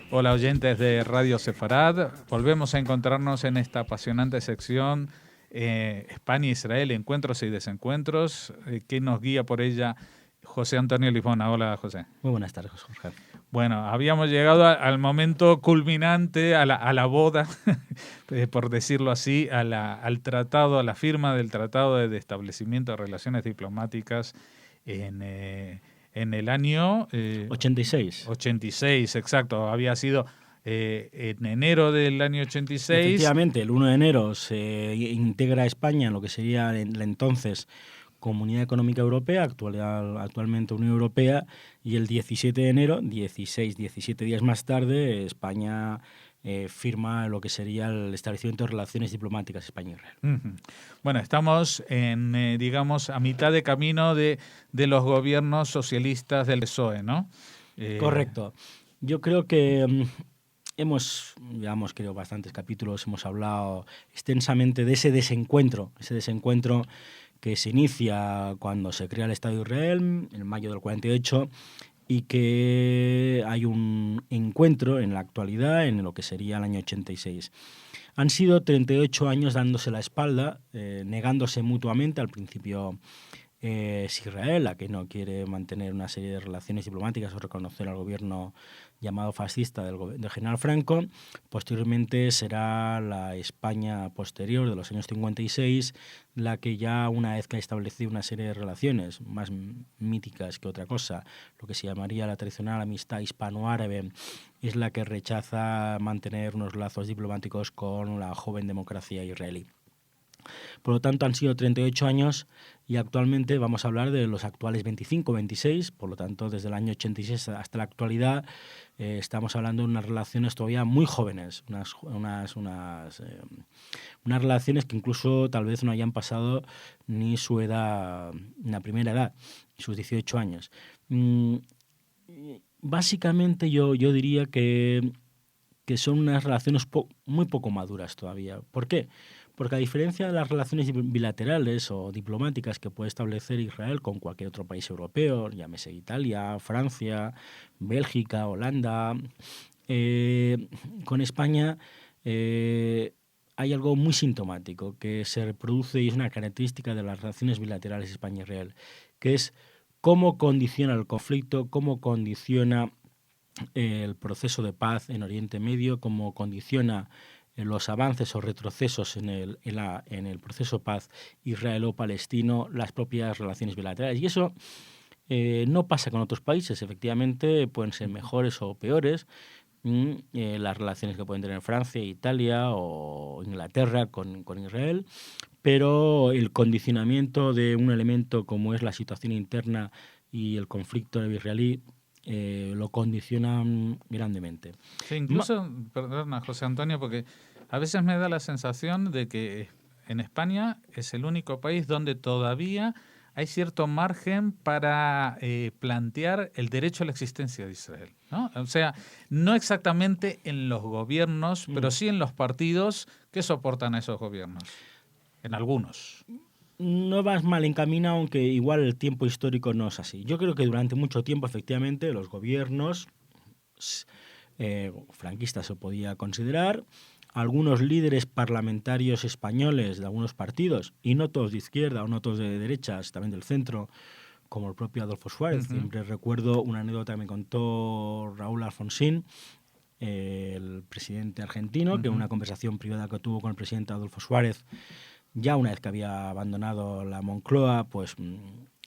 Hola oyentes de Radio Sefarad, volvemos a encontrarnos en esta apasionante sección España-Israel, encuentros y desencuentros, que nos guía por ella José Antonio Lifona. Hola José. Muy buenas tardes, Jorge. Bueno, habíamos llegado al momento culminante, a la boda, por decirlo así, al tratado, a la firma del Tratado de Establecimiento de Relaciones Diplomáticas en el año 86. 86, exacto. Había sido en enero del año 86. Efectivamente, el 1 de enero se integra España en lo que sería la entonces Comunidad Económica Europea, actualmente Unión Europea, y el 17 de enero, 17 días más tarde, España firma lo que sería el establecimiento de relaciones diplomáticas España-Israel. Uh-huh. Bueno, estamos en, digamos, a mitad de camino de los gobiernos socialistas del PSOE, ¿no? Correcto. Yo creo que llevamos creo bastantes capítulos, hemos hablado extensamente de ese desencuentro que se inicia cuando se crea el Estado de Israel, en mayo del 48, y que hay un encuentro en la actualidad, en lo que sería el año 86. Han sido 38 años dándose la espalda, negándose mutuamente. Al principio es Israel la que no quiere mantener una serie de relaciones diplomáticas o reconocer al gobierno llamado fascista del general Franco. Posteriormente será la España posterior de los años 56 la que ya, una vez que ha establecido una serie de relaciones más míticas que otra cosa, lo que se llamaría la tradicional amistad hispano-árabe, es la que rechaza mantener unos lazos diplomáticos con la joven democracia israelí. Por lo tanto, han sido 38 años y actualmente vamos a hablar de los actuales 25, 26. Por lo tanto, desde el año 86 hasta la actualidad estamos hablando de unas relaciones todavía muy jóvenes, unas relaciones que incluso tal vez no hayan pasado ni su edad, la primera edad, sus 18 años. Básicamente yo diría que son unas relaciones muy poco maduras todavía. ¿Por qué? Porque a diferencia de las relaciones bilaterales o diplomáticas que puede establecer Israel con cualquier otro país europeo, llámese Italia, Francia, Bélgica, Holanda, con España hay algo muy sintomático que se reproduce y es una característica de las relaciones bilaterales España-Israel, que es cómo condiciona el conflicto, cómo condiciona el proceso de paz en Oriente Medio, cómo condiciona los avances o retrocesos en el proceso de paz israelo-palestino, las propias relaciones bilaterales. Y eso no pasa con otros países. Efectivamente, pueden ser mejores o peores las relaciones que pueden tener Francia, Italia o Inglaterra con Israel, pero el condicionamiento de un elemento como es la situación interna y el conflicto israelí lo condicionan grandemente. Sí, incluso, perdona José Antonio, porque a veces me da la sensación de que en España es el único país donde todavía hay cierto margen para plantear el derecho a la existencia de Israel, ¿no? O sea, no exactamente en los gobiernos, pero sí en los partidos que soportan a esos gobiernos, en algunos. No vas mal encaminado, aunque igual el tiempo histórico no es así. Yo creo que durante mucho tiempo, efectivamente, los gobiernos franquistas se podía considerar, algunos líderes parlamentarios españoles de algunos partidos, y no todos de izquierda o no todos de derechas, también del centro, como el propio Adolfo Suárez. Uh-huh. Siempre recuerdo una anécdota que me contó Raúl Alfonsín, el presidente argentino, uh-huh, que en una conversación privada que tuvo con el presidente Adolfo Suárez, ya una vez que había abandonado la Moncloa, pues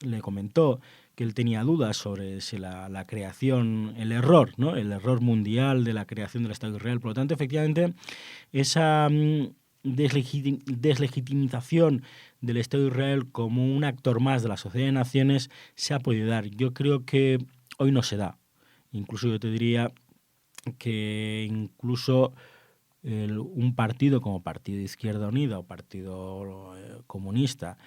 le comentó que él tenía dudas sobre si la creación, el error, ¿no? El error mundial de la creación del Estado de Israel. Por lo tanto, efectivamente, esa deslegitimización del Estado de Israel como un actor más de la Sociedad de Naciones se ha podido dar. Yo creo que hoy no se da. Incluso yo te diría que incluso un partido como Partido de Izquierda Unida o Partido Comunista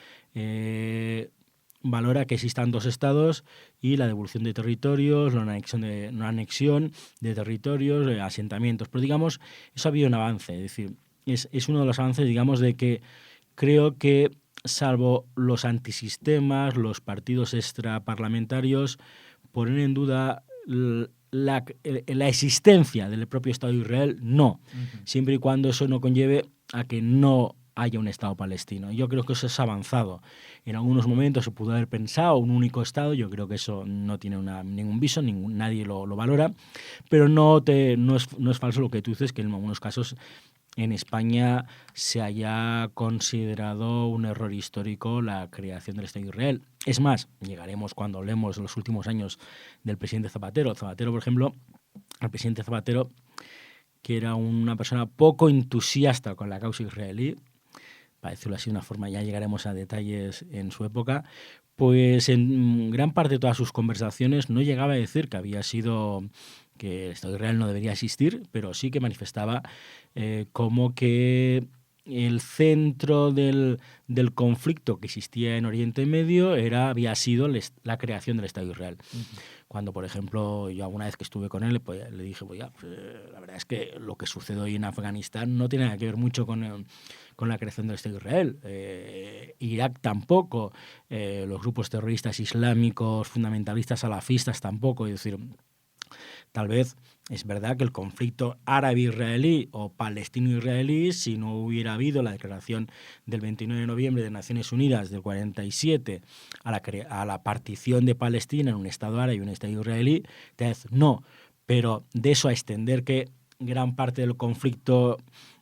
valora que existan dos estados y la devolución de territorios, la anexión de territorios, asentamientos. Pero eso ha habido un avance. Es decir, es uno de los avances, digamos, de que creo que salvo los antisistemas, los partidos extraparlamentarios, poner en duda la existencia del propio Estado de Israel, no, siempre y cuando eso no conlleve a que no haya un Estado palestino. Yo creo que eso es avanzado. En algunos momentos se pudo haber pensado un único Estado, yo creo que eso no tiene ningún viso, nadie lo valora, pero no es falso lo que tú dices, que en algunos casos en España se haya considerado un error histórico la creación del Estado de Israel. Es más, llegaremos cuando hablemos de los últimos años del presidente Zapatero. Zapatero, por ejemplo, el presidente Zapatero, que era una persona poco entusiasta con la causa israelí, para decirlo así de una forma, ya llegaremos a detalles en su época, pues en gran parte de todas sus conversaciones no llegaba a decir que el Estado de Israel no debería existir, pero sí que manifestaba como que el centro del conflicto que existía en Oriente Medio había sido la creación del Estado de Israel. Cuando, por ejemplo, yo alguna vez que estuve con él, pues, le dije, pues, la verdad es que lo que sucede hoy en Afganistán no tiene nada que ver mucho con la creación del Estado de Israel. Irak tampoco, los grupos terroristas islámicos, fundamentalistas, salafistas tampoco. Es decir, tal vez es verdad que el conflicto árabe-israelí o palestino-israelí, si no hubiera habido la declaración del 29 de noviembre de Naciones Unidas del 47 a la partición de Palestina en un Estado árabe y un Estado israelí, tal vez no. Pero de eso a extender que gran parte del conflicto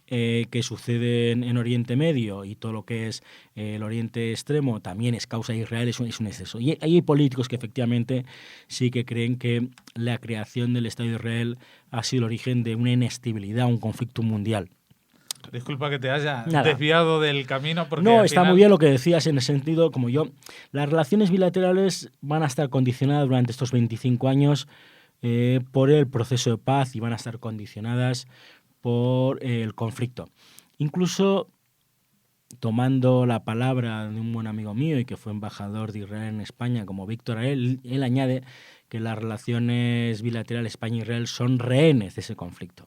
que sucede en Oriente Medio y todo lo que es el Oriente Extremo también es causa de Israel, es un exceso. Y hay políticos que efectivamente sí que creen que la creación del Estado de Israel ha sido el origen de una inestabilidad, un conflicto mundial. Disculpa que te haya desviado del camino. Porque no, está muy bien lo que decías en el sentido, como yo, las relaciones bilaterales van a estar condicionadas durante estos 25 años por el proceso de paz y van a estar condicionadas por el conflicto. Incluso tomando la palabra de un buen amigo mío y que fue embajador de Israel en España, como Víctor Ael, él añade que las relaciones bilaterales España-Israel son rehenes de ese conflicto.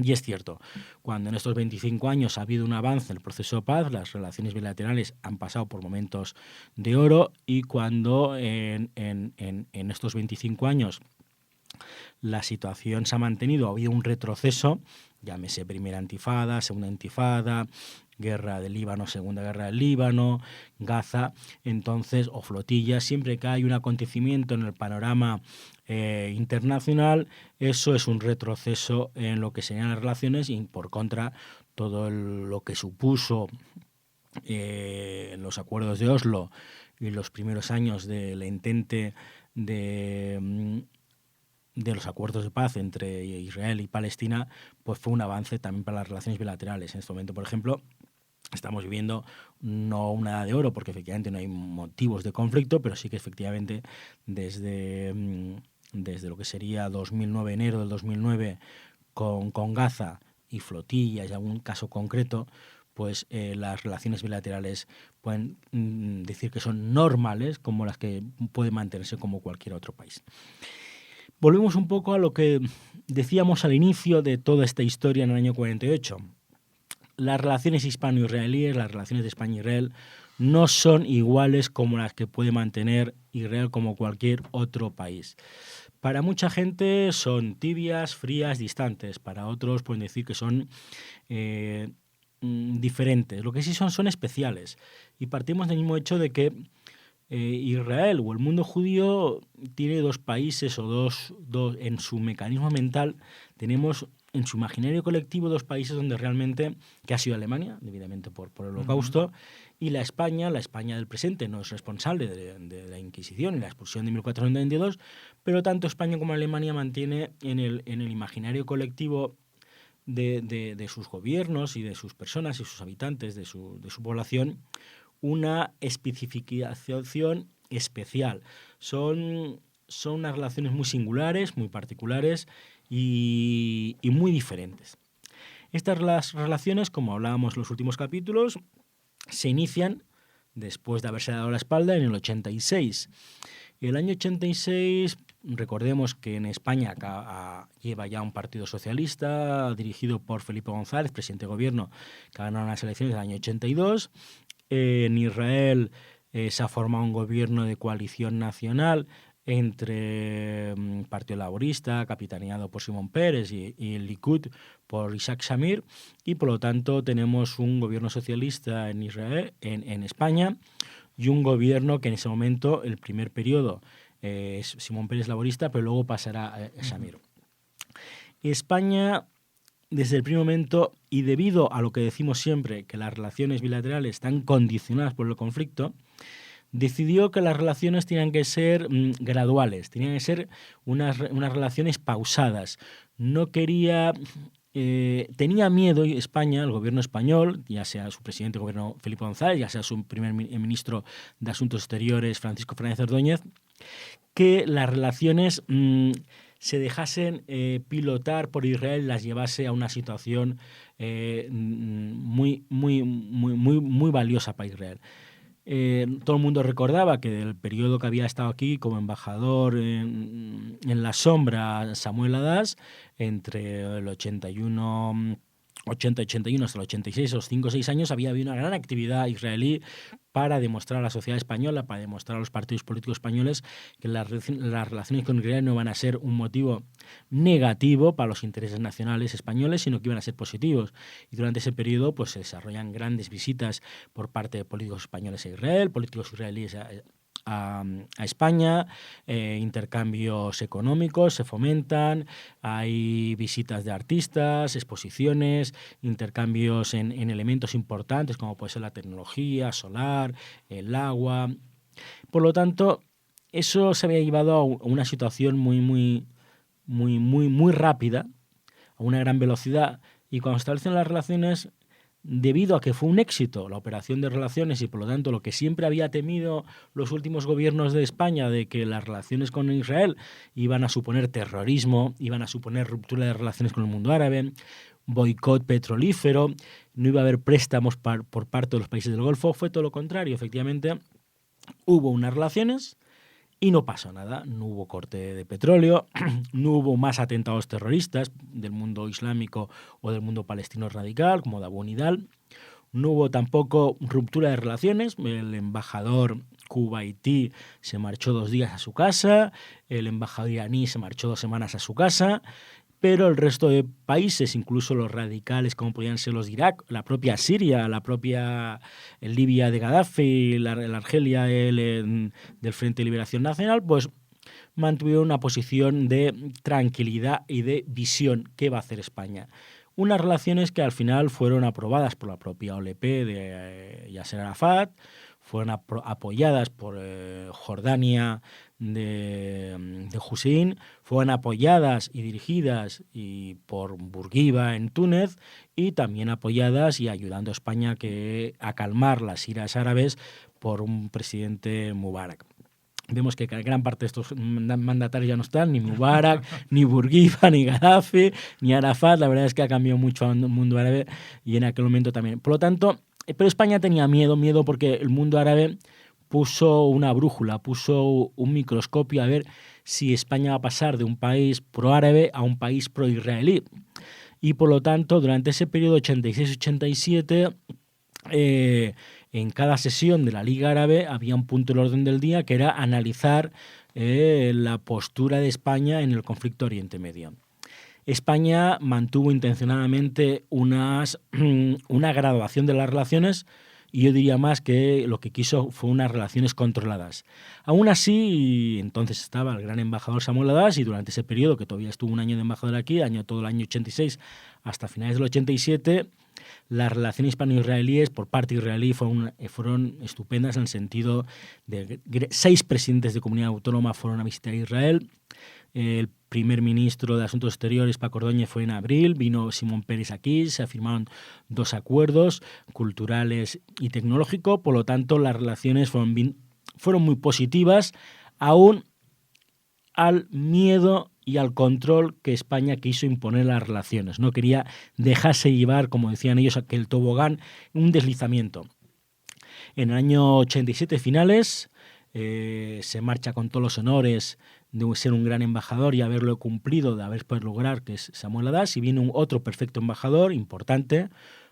Y es cierto, cuando en estos 25 años ha habido un avance en el proceso de paz, las relaciones bilaterales han pasado por momentos de oro, y cuando en estos 25 años la situación se ha mantenido, ha habido un retroceso, llámese primera intifada, segunda intifada, guerra del Líbano, segunda guerra del Líbano, Gaza, entonces, o flotillas, siempre que hay un acontecimiento en el panorama internacional, eso es un retroceso en lo que serían las relaciones, y por contra, todo lo que supuso los acuerdos de Oslo y los primeros años del intente de los acuerdos de paz entre Israel y Palestina, pues fue un avance también para las relaciones bilaterales. En este momento, por ejemplo, estamos viviendo no una edad de oro, porque efectivamente no hay motivos de conflicto, pero sí que efectivamente desde lo que sería 2009, enero del 2009, con Gaza y flotillas y algún caso concreto, pues las relaciones bilaterales pueden decir que son normales, como las que pueden mantenerse como cualquier otro país. Volvemos un poco a lo que decíamos al inicio de toda esta historia en el año 48. Las relaciones hispano-israelíes, las relaciones de España e Israel, no son iguales como las que puede mantener Israel como cualquier otro país. Para mucha gente son tibias, frías, distantes. Para otros pueden decir que son diferentes. Lo que sí son especiales. Y partimos del mismo hecho de que Israel o el mundo judío tiene dos países, o dos en su mecanismo mental tenemos en su imaginario colectivo dos países donde realmente, que ha sido Alemania, debidamente por el Holocausto, y la España del presente no es responsable de la Inquisición y la expulsión de 1492, pero tanto España como Alemania mantiene en el imaginario colectivo de sus gobiernos y de sus personas y sus habitantes, de su población, una especificación especial. Son unas relaciones muy singulares, muy particulares y muy diferentes. Estas relaciones, como hablábamos en los últimos capítulos, se inician después de haberse dado la espalda en el 86. El año 86, recordemos que en España lleva ya un partido socialista dirigido por Felipe González, presidente de gobierno, que ganó las elecciones del año 82, En Israel se ha formado un gobierno de coalición nacional entre el Partido Laborista, capitaneado por Simón Peres, y el Likud por Isaac Shamir, y por lo tanto tenemos un gobierno socialista en Israel, en España, y un gobierno que en ese momento, el primer periodo, es Simón Peres laborista, pero luego pasará a Shamir. España, desde el primer momento, y debido a lo que decimos siempre, que las relaciones bilaterales están condicionadas por el conflicto, decidió que las relaciones tenían que ser graduales, tenían que ser unas relaciones pausadas. No quería... tenía miedo España, el gobierno español, ya sea su presidente, el gobierno Felipe González, ya sea su primer ministro de Asuntos Exteriores, Francisco Fernández Ordóñez, que las relaciones se dejasen pilotar por Israel, las llevase a una situación muy valiosa para Israel. Todo el mundo recordaba que del periodo que había estado aquí como embajador en la sombra Samuel Adas, entre el 81 hasta el 86, esos 5 o 6 años, había habido una gran actividad israelí para demostrar a la sociedad española, para demostrar a los partidos políticos españoles que las relaciones con Israel no van a ser un motivo negativo para los intereses nacionales españoles, sino que iban a ser positivos. Y durante ese periodo pues, se desarrollan grandes visitas por parte de políticos españoles a Israel, políticos israelíes a España, intercambios económicos se fomentan, hay visitas de artistas, exposiciones, intercambios en elementos importantes como puede ser la tecnología solar, el agua. Por lo tanto, eso se había llevado a una situación muy rápida, a una gran velocidad, y cuando se establecen las relaciones, debido a que fue un éxito la operación de relaciones y por lo tanto lo que siempre había temido los últimos gobiernos de España, de que las relaciones con Israel iban a suponer terrorismo, iban a suponer ruptura de relaciones con el mundo árabe, boicot petrolífero, no iba a haber préstamos por parte de los países del Golfo, fue todo lo contrario. Efectivamente, hubo unas relaciones y no pasó nada, no hubo corte de petróleo, no hubo más atentados terroristas del mundo islámico o del mundo palestino radical, como de Abu Nidal, no hubo tampoco ruptura de relaciones, el embajador kuwaití se marchó 2 días a su casa, el embajador iraní se marchó 2 semanas a su casa, pero el resto de países, incluso los radicales como podían ser los de Irak, la propia Siria, la propia Libia de Gaddafi, la Argelia del Frente de Liberación Nacional, pues mantuvieron una posición de tranquilidad y de visión. ¿Qué va a hacer España? Unas relaciones que al final fueron aprobadas por la propia OLP de Yasser Arafat, fueron apoyadas por Jordania de Hussein, fueron apoyadas y dirigidas por Bourguiba en Túnez, y también apoyadas y ayudando a España a calmar las iras árabes por un presidente Mubarak. Vemos que gran parte de estos mandatarios ya no están, ni Mubarak, ni Bourguiba, ni Gaddafi, ni Arafat. La verdad es que ha cambiado mucho el mundo árabe y en aquel momento también. Por lo tanto, pero España tenía miedo porque el mundo árabe puso una brújula, puso un microscopio a ver si España va a pasar de un país pro-árabe a un país pro-israelí. Y por lo tanto, durante ese periodo 86-87, en cada sesión de la Liga Árabe había un punto del orden del día que era analizar la postura de España en el conflicto Oriente Medio. España mantuvo intencionadamente una graduación de las relaciones, y yo diría más que lo que quiso fue unas relaciones controladas. Aún así, entonces estaba el gran embajador Samuel Adas, y durante ese periodo, que todavía estuvo un año de embajador aquí, todo el año 86 hasta finales del 87, las relaciones hispano-israelíes por parte israelí fueron estupendas, en el sentido de 6 presidentes de comunidad autónoma fueron a visitar Israel. El primer ministro de Asuntos Exteriores, Paco Ordóñez, fue en abril, vino Simón Peres aquí, se firmaron 2 acuerdos culturales y tecnológicos, por lo tanto las relaciones fueron muy positivas, aún al miedo y al control que España quiso imponer las relaciones. No quería dejarse llevar, como decían ellos, aquel tobogán, un deslizamiento. En el año 87 finales se marcha con todos los honores de ser un gran embajador y haberlo cumplido, de haber podido lograr, que es Samuel Adas, y viene otro perfecto embajador importante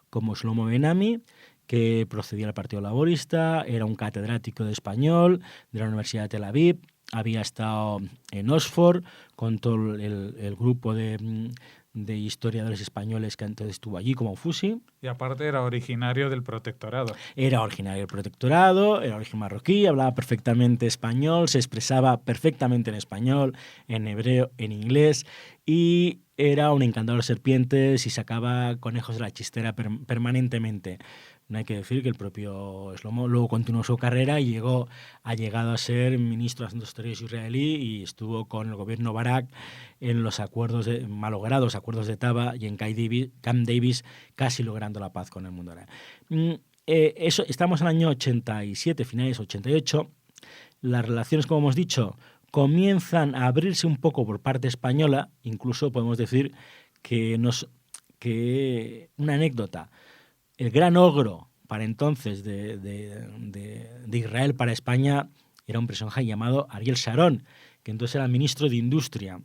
como Shlomo Ben-Ami, que procedía del Partido Laborista, era un catedrático de español de la Universidad de Tel Aviv, había estado en Oxford con todo el grupo de historiadores españoles que antes estuvo allí, como Fusi. Y aparte era originario del protectorado. Era originario del protectorado, era origen marroquí, hablaba perfectamente español, se expresaba perfectamente en español, en hebreo, en inglés, y era un encantador de serpientes y sacaba conejos de la chistera permanentemente. No hay que decir que el propio Shlomo luego continuó su carrera y ha llegado a ser ministro de Asuntos Exteriores israelí y estuvo con el gobierno Barak en los malogrados acuerdos de Taba y en Camp Davis, casi logrando la paz con el mundo árabe. Estamos en el año 87, finales 88. Las relaciones, como hemos dicho, comienzan a abrirse un poco por parte española. Incluso podemos decir que una anécdota. El gran ogro para entonces de Israel para España era un personaje llamado Ariel Sharon, que entonces era ministro de Industria.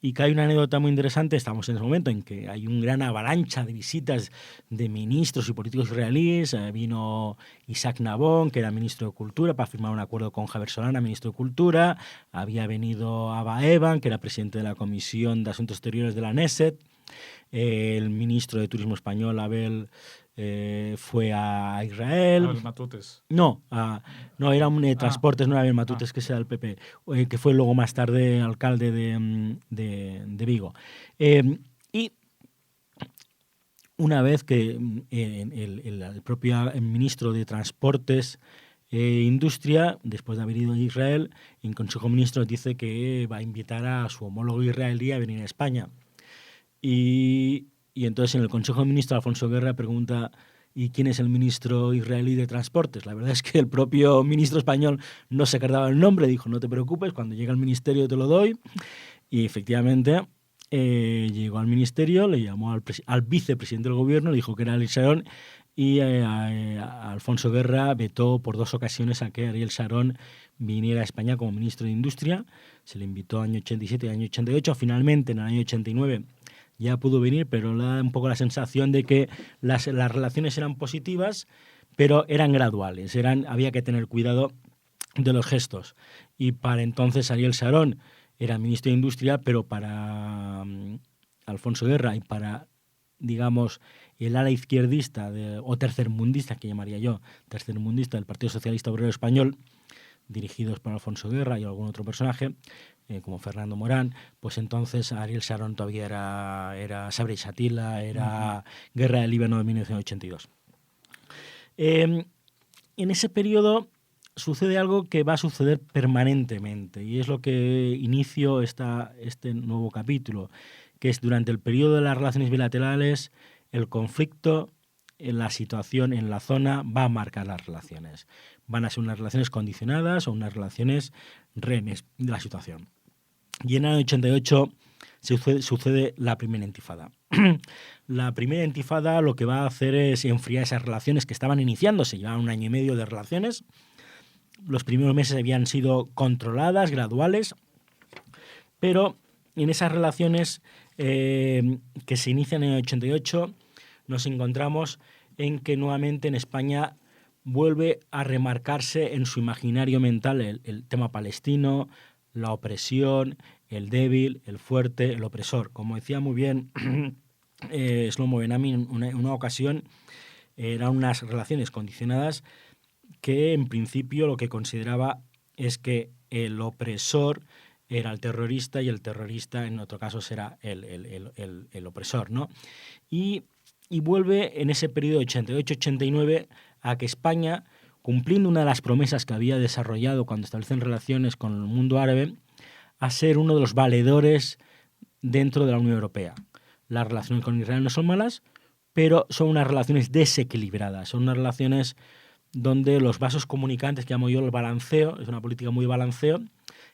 Y que hay una anécdota muy interesante, estamos en ese momento en que hay una gran avalancha de visitas de ministros y políticos israelíes. Vino Isaac Nabón, que era ministro de Cultura, para firmar un acuerdo con Javier Solana, ministro de Cultura. Había venido Abba Eban, que era presidente de la Comisión de Asuntos Exteriores de la Knesset. El ministro de Turismo español, Abel, fue a Israel. Abel Matutes. No, era un Transportes, no era Abel Matutes, que sea del PP, que fue luego más tarde alcalde de Vigo. Y una vez que el propio ministro de Transportes e Industria, después de haber ido a Israel, en Consejo de Ministros dice que va a invitar a su homólogo israelí a venir a España. Y entonces en el Consejo de Ministros Alfonso Guerra pregunta: ¿y quién es el ministro israelí de Transportes? La verdad es que el propio ministro español no se acordaba el nombre, dijo: no te preocupes, cuando llegue al ministerio te lo doy. Y efectivamente llegó al ministerio, le llamó al vicepresidente del gobierno, le dijo que era Ariel Sharon, y Alfonso Guerra vetó por 2 ocasiones a que Ariel Sharon viniera a España como ministro de Industria. Se le invitó año 87 y año 88, finalmente en el año 89 ya pudo venir, pero le da un poco la sensación de que las relaciones eran positivas, pero eran graduales, había que tener cuidado de los gestos. Y para entonces Ariel Sharon era ministro de Industria, pero para Alfonso Guerra y para, digamos, el ala izquierdista o tercermundista, que llamaría yo, tercermundista del Partido Socialista Obrero Español, dirigidos por Alfonso Guerra y algún otro personaje, como Fernando Morán, pues entonces Ariel Sharon todavía era Sabri Shatila, era Guerra del Líbano de 1982. En ese periodo sucede algo que va a suceder permanentemente, y es lo que inicio este nuevo capítulo, que es durante el periodo de las relaciones bilaterales, el conflicto en la situación en la zona va a marcar las relaciones. Van a ser unas relaciones condicionadas o unas relaciones rehenes de la situación. Y en el año 88 sucede la primera intifada. La primera intifada lo que va a hacer es enfriar esas relaciones que estaban iniciándose. Llevaban 1 año y medio de relaciones. Los primeros meses habían sido controladas, graduales, pero en esas relaciones que se inician en el 88 nos encontramos en que nuevamente en España vuelve a remarcarse en su imaginario mental el tema palestino, la opresión, el débil, el fuerte, el opresor. Como decía muy bien Shlomo Ben-Ami en una ocasión, eran unas relaciones condicionadas que en principio lo que consideraba es que el opresor era el terrorista y el terrorista en otro caso será el opresor, ¿no? Y vuelve en ese periodo 88-89 a que España, cumpliendo una de las promesas que había desarrollado cuando establecen relaciones con el mundo árabe, a ser uno de los valedores dentro de la Unión Europea. Las relaciones con Israel no son malas, pero son unas relaciones desequilibradas, son unas relaciones donde los vasos comunicantes, que llamo yo el balanceo, es una política muy de balanceo,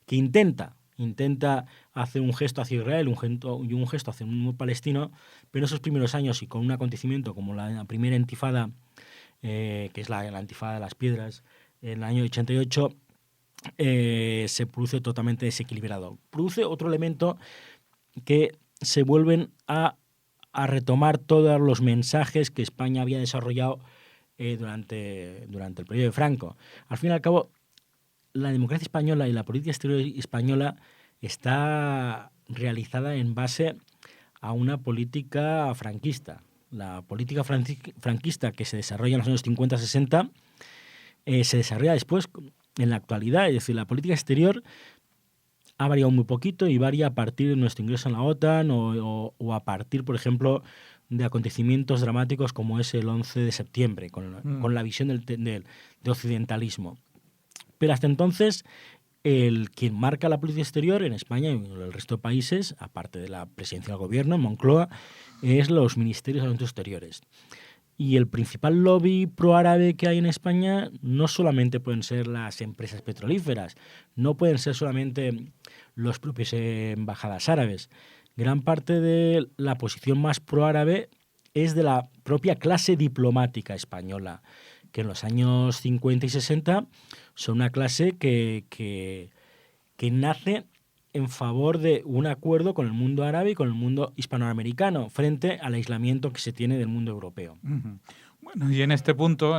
que intenta hacer un gesto hacia Israel y un gesto hacia el mundo palestino, pero en esos primeros años y con un acontecimiento como la primera intifada, que es la intifada de las piedras, en el año 88, se produce totalmente desequilibrado. Produce otro elemento que se vuelven a retomar todos los mensajes que España había desarrollado durante el periodo de Franco. Al fin y al cabo, la democracia española y la política exterior española está realizada en base a una política franquista. La política franquista que se desarrolla en los años 50-60 se desarrolla después en la actualidad. Es decir, la política exterior ha variado muy poquito y varía a partir de nuestro ingreso en la OTAN o a partir, por ejemplo, de acontecimientos dramáticos como es el 11 de septiembre, con la visión del occidentalismo. Pero hasta entonces, quien marca la política exterior en España y en el resto de países, aparte de la presidencia del gobierno, en Moncloa, es los ministerios de Asuntos Exteriores. Y el principal lobby proárabe que hay en España no solamente pueden ser las empresas petrolíferas, no pueden ser solamente los propios embajadas árabes. Gran parte de la posición más proárabe es de la propia clase diplomática española, que en los años 50 y 60 son una clase que nace en favor de un acuerdo con el mundo árabe y con el mundo hispanoamericano frente al aislamiento que se tiene del mundo europeo. Uh-huh. Bueno, y en este punto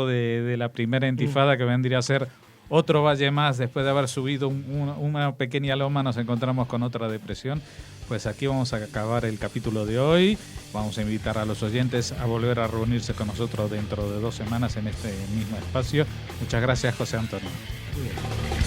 de la primera intifada, que vendría a ser otro valle más, después de haber subido una pequeña loma, nos encontramos con otra depresión. Pues aquí vamos a acabar el capítulo de hoy. Vamos a invitar a los oyentes a volver a reunirse con nosotros dentro de 2 semanas en este mismo espacio. Muchas gracias, José Antonio. Muy bien.